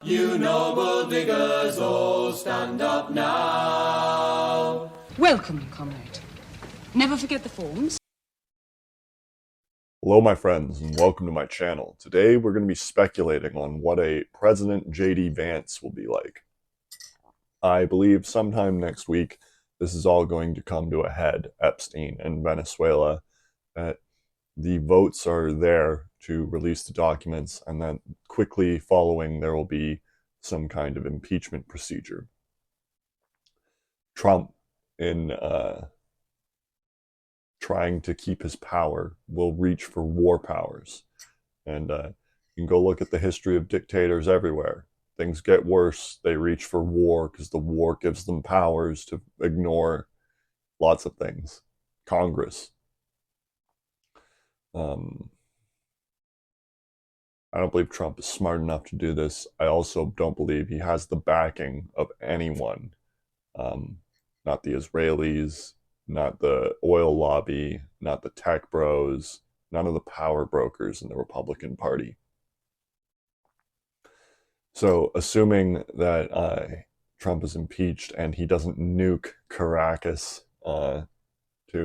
You noble diggers, all stand up now. Welcome, comrade. Never forget the forms. Hello, my friends, and welcome to my channel. Today, we're going to be speculating on what a President JD Vance will be like. I believe sometime next week, this is all going to come to a head, Epstein and Venezuela, that the votes are there to release the documents, and then quickly following, there will be some kind of impeachment procedure. Trump, in trying to keep his power, will reach for war powers. And you can go look at the history of dictators everywhere. Things get worse, they reach for war because the war gives them powers to ignore lots of things. Congress. I don't believe Trump is smart enough to do this. I also don't believe he has the backing of anyone. Not the Israelis, not the oil lobby, not the tech bros, none of the power brokers in the Republican Party. So, assuming that Trump is impeached and he doesn't nuke Caracas to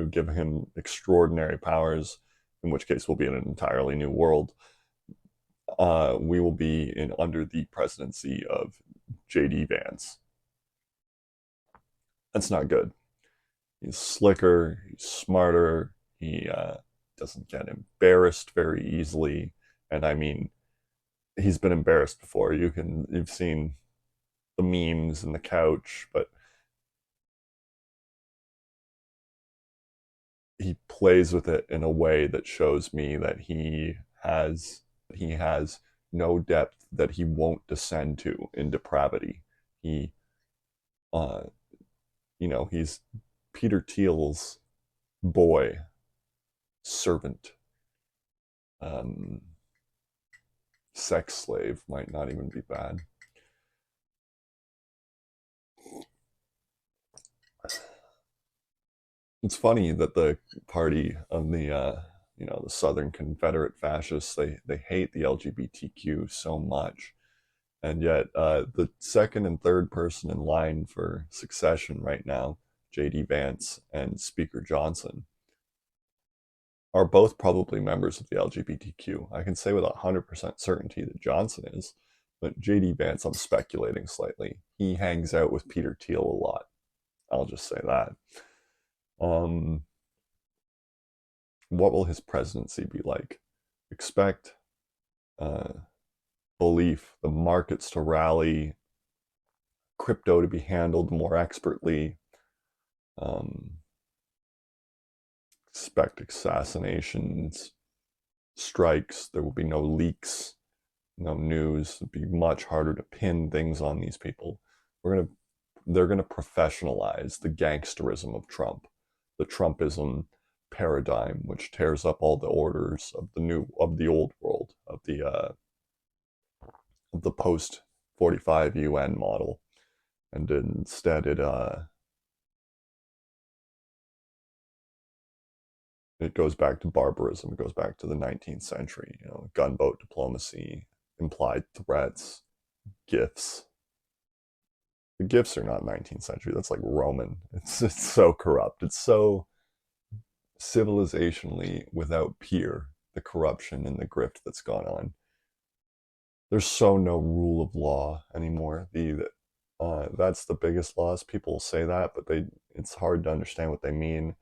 give him extraordinary powers, in which case we'll be in an entirely new world, we will be under the presidency of JD Vance. That's not good. He's slicker, he's smarter, he doesn't get embarrassed very easily. And I mean, he's been embarrassed before. You've seen the memes and the couch, but he plays with it in a way that shows me that he has no depth that he won't descend to in depravity. He he's Peter Thiel's boy, servant, sex slave might not even be bad. It's funny that the party of the the Southern Confederate fascists, they hate the LGBTQ so much, and yet the second and third person in line for succession right now, JD Vance and Speaker Johnson, are both probably members of the LGBTQ. I can say with 100% certainty that Johnson is, but JD Vance, I'm speculating slightly. He hangs out with Peter Thiel a lot. I'll just say that. What will his presidency be like? Expect belief, the markets to rally, crypto to be handled more expertly. Expect assassinations, strikes. There will be no leaks, no news. It'll be much harder to pin things on these people. They're gonna professionalize the gangsterism of Trump, the Trumpism paradigm, which tears up all the orders of the old world, of the post 45 UN model, and instead it goes back to barbarism. It goes back to the 19th century. Gunboat diplomacy, implied threats, gifts. The gifts are not 19th century. That's like Roman. It's so corrupt. It's so civilizationally without peer, the corruption and the grift that's gone on. There's so no rule of law anymore. That's the biggest loss. People say that, but it's hard to understand what they mean.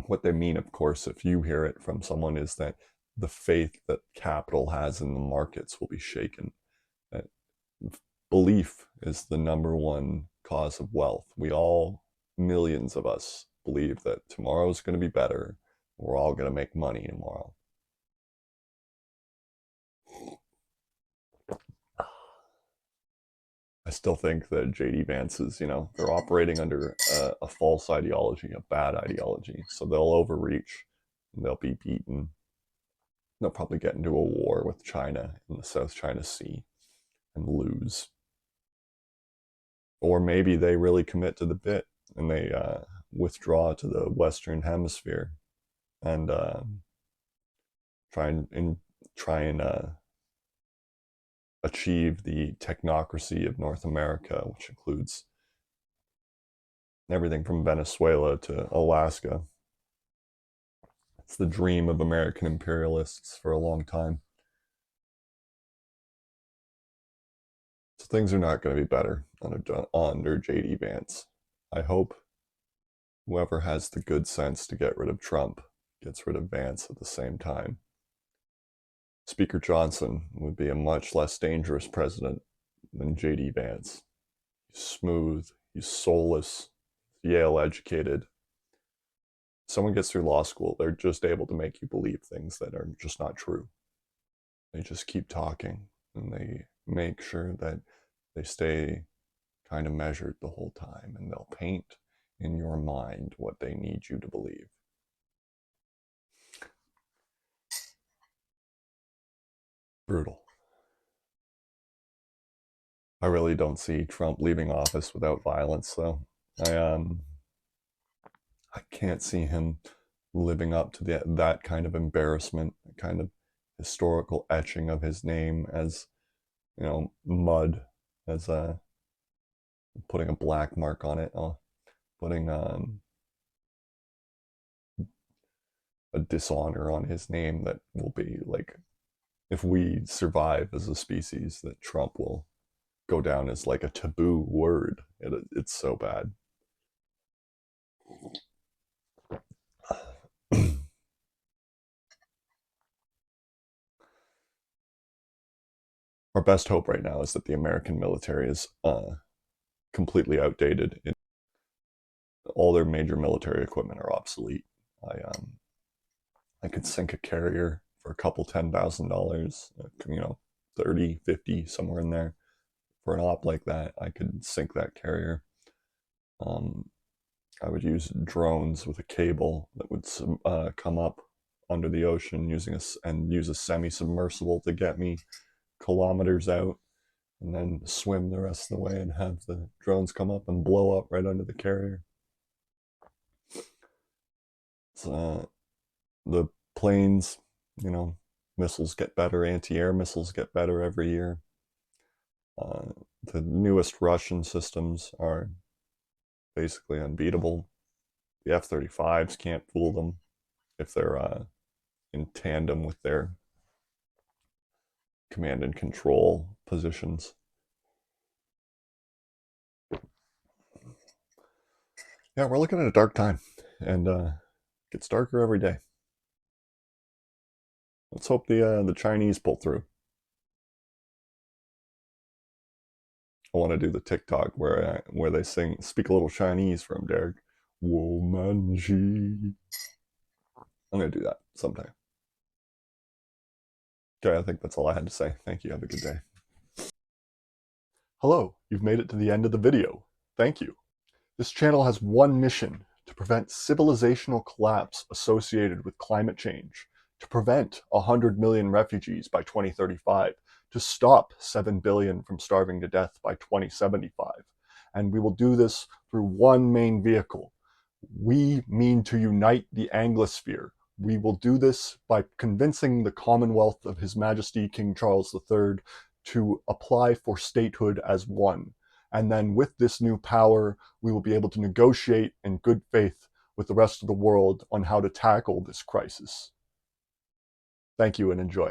What they mean, of course, if you hear it from someone, is that the faith that capital has in the markets will be shaken. That belief is the number one cause of wealth. Millions of us, believe that tomorrow's going to be better. We're all going to make money tomorrow. I still think that JD Vance is, they're operating under a false ideology, a bad ideology. So they'll overreach, and they'll be beaten. They'll probably get into a war with China in the South China Sea and lose. Or maybe they really commit to the bit and they withdraw to the Western Hemisphere and try and achieve the technocracy of North America, which includes everything from Venezuela to Alaska. It's the dream of American imperialists for a long time. So things are not going to be better under JD Vance. I hope whoever has the good sense to get rid of Trump gets rid of Vance at the same time. Speaker Johnson would be a much less dangerous president than JD Vance. He's smooth, he's soulless, Yale educated. Someone gets through law school, they're just able to make you believe things that are just not true. They just keep talking, and they make sure that they stay kind of measured the whole time, and they'll paint in your mind what they need you to believe. Brutal. I really don't see Trump leaving office without violence, though. I can't see him living up to that kind of embarrassment, kind of historical etching of his name as, mud, as putting a black mark on it, putting a dishonor on his name that will be like, if we survive as a species, that Trump will go down as like a taboo word. It's so bad. Our best hope right now is that the American military is completely outdated. All their major military equipment are obsolete. I could sink a carrier for a couple $10,000, 30, 50, somewhere in there. For an op like that, I could sink that carrier. I would use drones with a cable that would come up under the ocean and use a semi-submersible to get me kilometers out, and then swim the rest of the way and have the drones come up and blow up right under the carrier. The planes, missiles get better, anti-air missiles get better every year. The newest Russian systems are basically unbeatable. The F-35s can't fool them if they're in tandem with their command and control positions. Yeah, we're looking at a dark time, and it gets darker every day. Let's hope the Chinese pull through. I want to do the TikTok where they speak a little Chinese from Derek. Womanji. I'm gonna do that sometime. Okay, I think that's all I had to say. Thank you. Have a good day. Hello, you've made it to the end of the video. Thank you. This channel has one mission: to prevent civilizational collapse associated with climate change, to prevent 100 million refugees by 2035, to stop 7 billion from starving to death by 2075. And we will do this through one main vehicle. We mean to unite the Anglosphere. We will do this by convincing the Commonwealth of His Majesty King Charles III to apply for statehood as one. And then with this new power, we will be able to negotiate in good faith with the rest of the world on how to tackle this crisis. Thank you and enjoy.